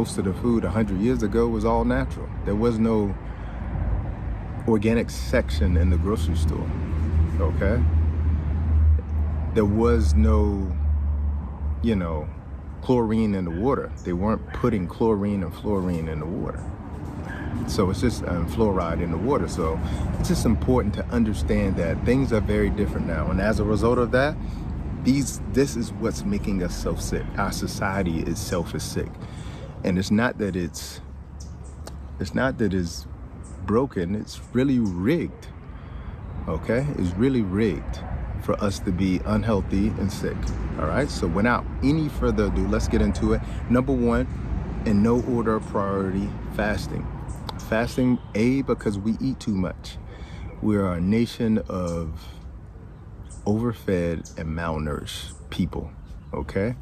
most of the food 100 years ago was all natural. There was no organic section in the grocery store, okay? There was no, chlorine in the water. They weren't putting chlorine and fluorine in the water. So it's just fluoride in the water. So it's just important to understand that things are very different now. And as a result of that, this is what's making us so sick. Our society itself is sick. And it's not that it's broken, it's really rigged. Okay? It's really rigged for us to be unhealthy and sick. All right? So without any further ado, let's get into it. Number one, in no order of priority, fasting. Fasting, because we eat too much. We are a nation of overfed and malnourished people, okay?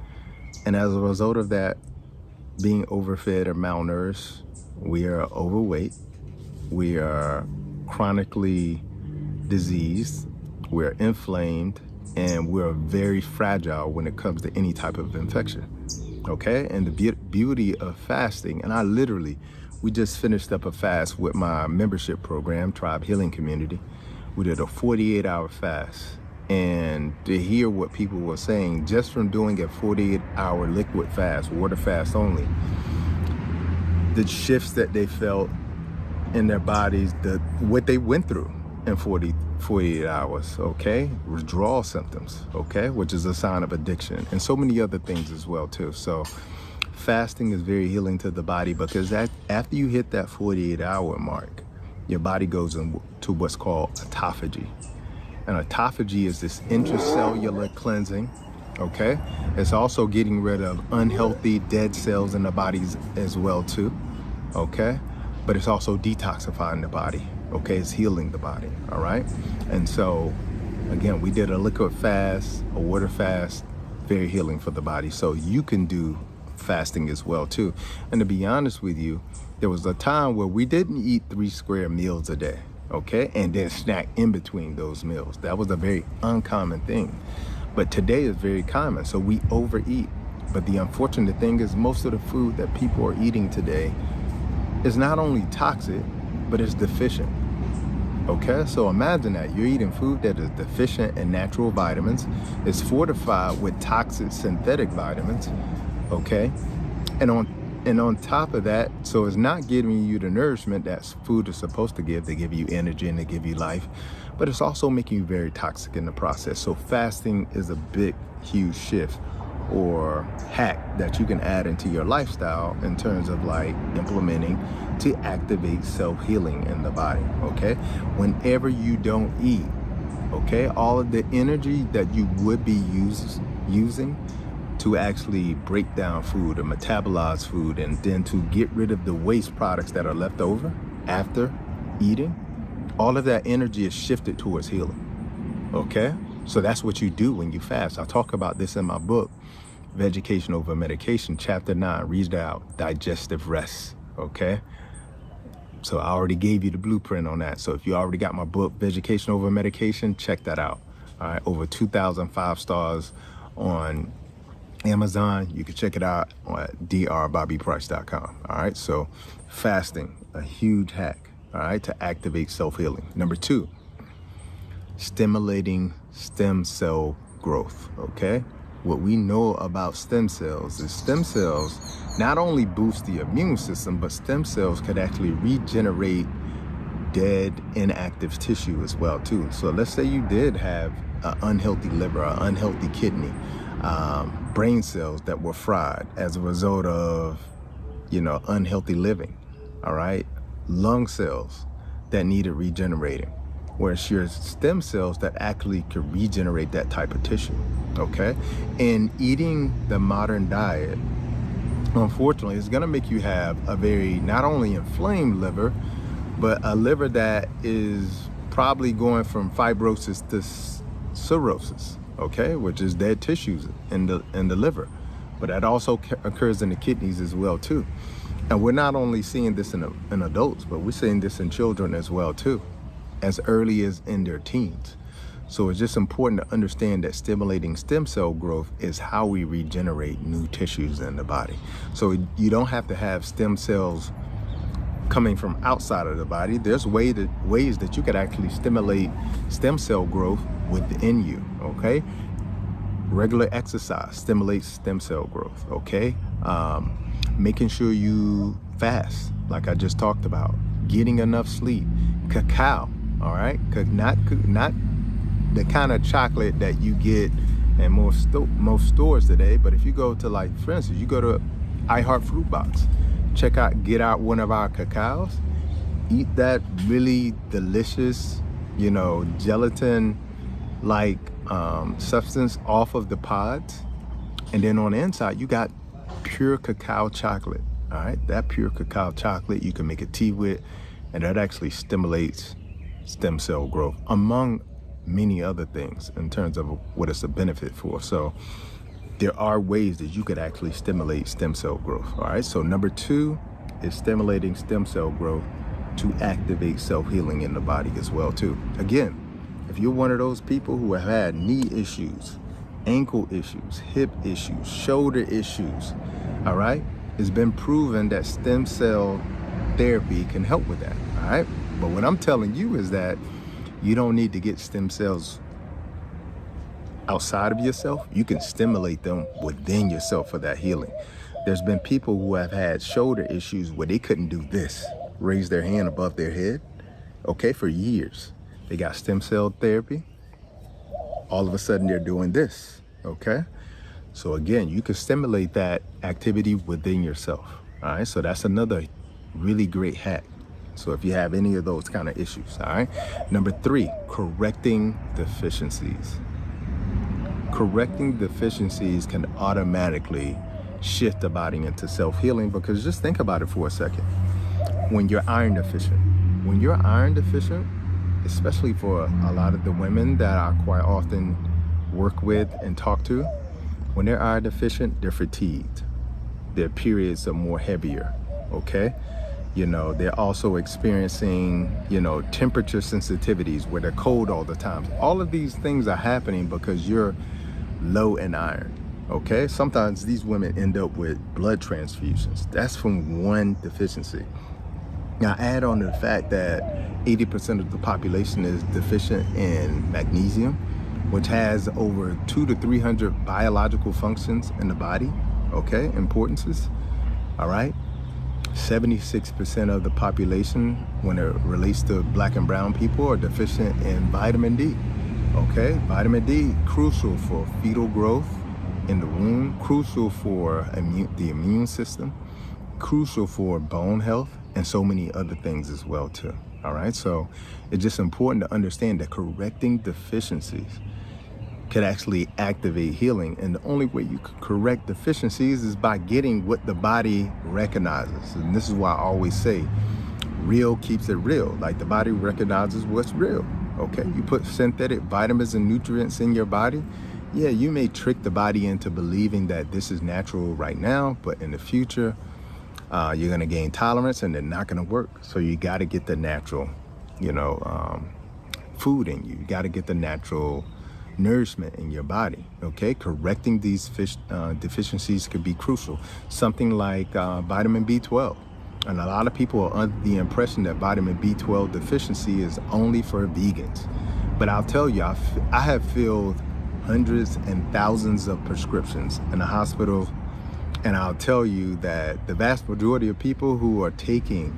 And as a result of that, being overfed or malnourished, we are overweight, we are chronically diseased, we're inflamed, and we're very fragile when it comes to any type of infection, okay? And the beauty of fasting, and we just finished up a fast with my membership program, Tribe Healing Community. We did a 48-hour fast. And to hear what people were saying just from doing a 48-hour liquid fast, water fast only, the shifts that they felt in their bodies, what they went through in 48 hours, okay? Withdrawal symptoms, okay? Which is a sign of addiction, and so many other things as well too. So fasting is very healing to the body, because after you hit that 48-hour mark, your body goes into what's called autophagy. And autophagy is this intracellular cleansing, okay? It's also getting rid of unhealthy dead cells in the bodies as well too, okay? But it's also detoxifying the body, okay? It's healing the body, all right? And so, again, we did a liquid fast, a water fast, very healing for the body. So you can do fasting as well too. And to be honest with you, there was a time where we didn't eat 3 square meals a day, okay? And then snack in between those meals. That was a very uncommon thing. But today is very common, so we overeat. But the unfortunate thing is most of the food that people are eating today is not only toxic, but it's deficient. Okay, so imagine that you're eating food that is deficient in natural vitamins, it's fortified with toxic synthetic vitamins, okay? And on top of that, so it's not giving you the nourishment that food is supposed to give. They give you energy and they give you life, but it's also making you very toxic in the process. So fasting is a big, huge shift or hack that you can add into your lifestyle in terms of like implementing to activate self-healing in the body, okay? Whenever you don't eat, okay, all of the energy that you would be using to actually break down food or metabolize food and then to get rid of the waste products that are left over after eating, all of that energy is shifted towards healing, okay? So that's what you do when you fast. I talk about this in my book, Vegetation Over Medication, chapter 9, read out, digestive rest, okay? So I already gave you the blueprint on that. So if you already got my book, Vegetation Over Medication, check that out. All right, over 2,000 5-stars on Amazon. You can check it out at drbobbyprice.com. All right, so fasting, a huge hack, all right, to activate self-healing. Number 2, stimulating stem cell growth, okay? What we know about stem cells is stem cells not only boost the immune system, but stem cells could actually regenerate dead, inactive tissue as well too. So let's say you did have an unhealthy liver, an unhealthy kidney, brain cells that were fried as a result of, unhealthy living, all right? Lung cells that needed regenerating, whereas your stem cells that actually could regenerate that type of tissue, okay? And eating the modern diet, unfortunately, is gonna make you have a very, not only inflamed liver, but a liver that is probably going from fibrosis to cirrhosis, okay? Which is dead tissues in the liver. But that also occurs in the kidneys as well too. And we're not only seeing this in adults, but we're seeing this in children as well too, as early as in their teens. So it's just important to understand that stimulating stem cell growth is how we regenerate new tissues in the body. So you don't have to have stem cells coming from outside of the body. There's ways that you could actually stimulate stem cell growth within you, okay? Regular exercise stimulates stem cell growth, okay? Making sure you fast, like I just talked about. Getting enough sleep. Cacao, all right? Not the kind of chocolate that you get in most stores today, but if you go to, like, for instance, you go to iHeart Fruit Box, get out one of our cacaos, eat that really delicious, gelatin like substance off of the pods, and then on the inside you got pure cacao chocolate. All right, that pure cacao chocolate you can make a tea with, and that actually stimulates stem cell growth, among many other things in terms of what it's a benefit for. So there are ways that you could actually stimulate stem cell growth. All right, so number 2 is stimulating stem cell growth to activate self-healing in the body as well too. Again, if you're one of those people who have had knee issues, ankle issues, hip issues, shoulder issues, all right, it's been proven that stem cell therapy can help with that, all right? But what I'm telling you is that you don't need to get stem cells outside of yourself. You can stimulate them within yourself for that healing. There's been people who have had shoulder issues where they couldn't do this, raise their hand above their head, okay, for years. They got stem cell therapy. All of a sudden they're doing this, okay? So again, you can stimulate that activity within yourself, all right? So that's another really great hack. So if you have any of those kind of issues, all right? Number 3, correcting deficiencies. Correcting deficiencies can automatically shift the body into self-healing, because just think about it for a second. When you're iron deficient, especially for a lot of the women that I quite often work with and talk to, when they're iron deficient, they're fatigued. Their periods are more heavier, okay? They're also experiencing, temperature sensitivities where they're cold all the time. All of these things are happening because you're low in iron, okay? Sometimes these women end up with blood transfusions. That's from one deficiency. Now, add on to the fact that 80% of the population is deficient in magnesium, which has over 200 to 300 biological functions in the body, okay, importances, all right? 76% of the population, when it relates to Black and brown people, are deficient in vitamin D, okay? Vitamin D, crucial for fetal growth in the womb, crucial for the immune system, crucial for bone health, and so many other things as well too, all right? So it's just important to understand that correcting deficiencies could actually activate healing. And the only way you can correct deficiencies is by getting what the body recognizes. And this is why I always say, real keeps it real. Like, the body recognizes what's real, okay? You put synthetic vitamins and nutrients in your body, yeah, you may trick the body into believing that this is natural right now, but in the future, you're gonna gain tolerance and they're not gonna work. So you gotta get the natural, food in you. You gotta get the natural nourishment in your body, okay? Correcting these deficiencies could be crucial. Something like vitamin B12. And a lot of people are under the impression that vitamin B12 deficiency is only for vegans. But I'll tell you, I have filled hundreds and thousands of prescriptions in a hospital, and I'll tell you that the vast majority of people who are taking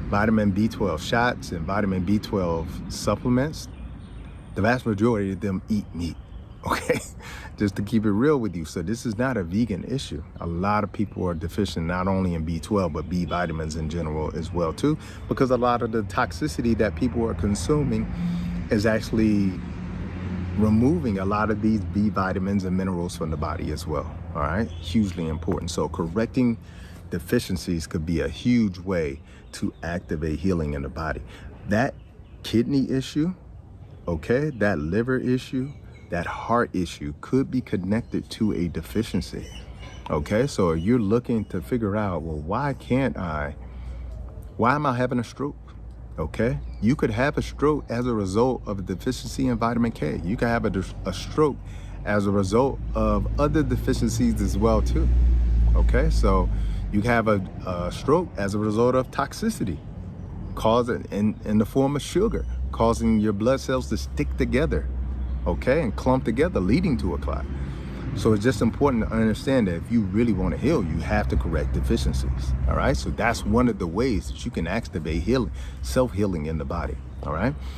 vitamin B12 shots and vitamin B12 supplements, the vast majority of them eat meat, okay? Just to keep it real with you. So this is not a vegan issue. A lot of people are deficient not only in B12, but B vitamins in general as well too, because a lot of the toxicity that people are consuming is actually removing a lot of these B vitamins and minerals from the body as well, all right? Hugely important. So correcting deficiencies could be a huge way to activate healing in the body. That kidney issue, okay, that liver issue, that heart issue could be connected to a deficiency, okay? So you're looking to figure out, well, why am I having a stroke? Okay, you could have a stroke as a result of a deficiency in vitamin K. You could have a stroke as a result of other deficiencies as well too. Okay, so you have a stroke as a result of toxicity, causing in the form of sugar, causing your blood cells to stick together, okay, and clump together, leading to a clot. So it's just important to understand that if you really want to heal, you have to correct deficiencies. All right. So that's one of the ways that you can activate healing, self-healing in the body. All right.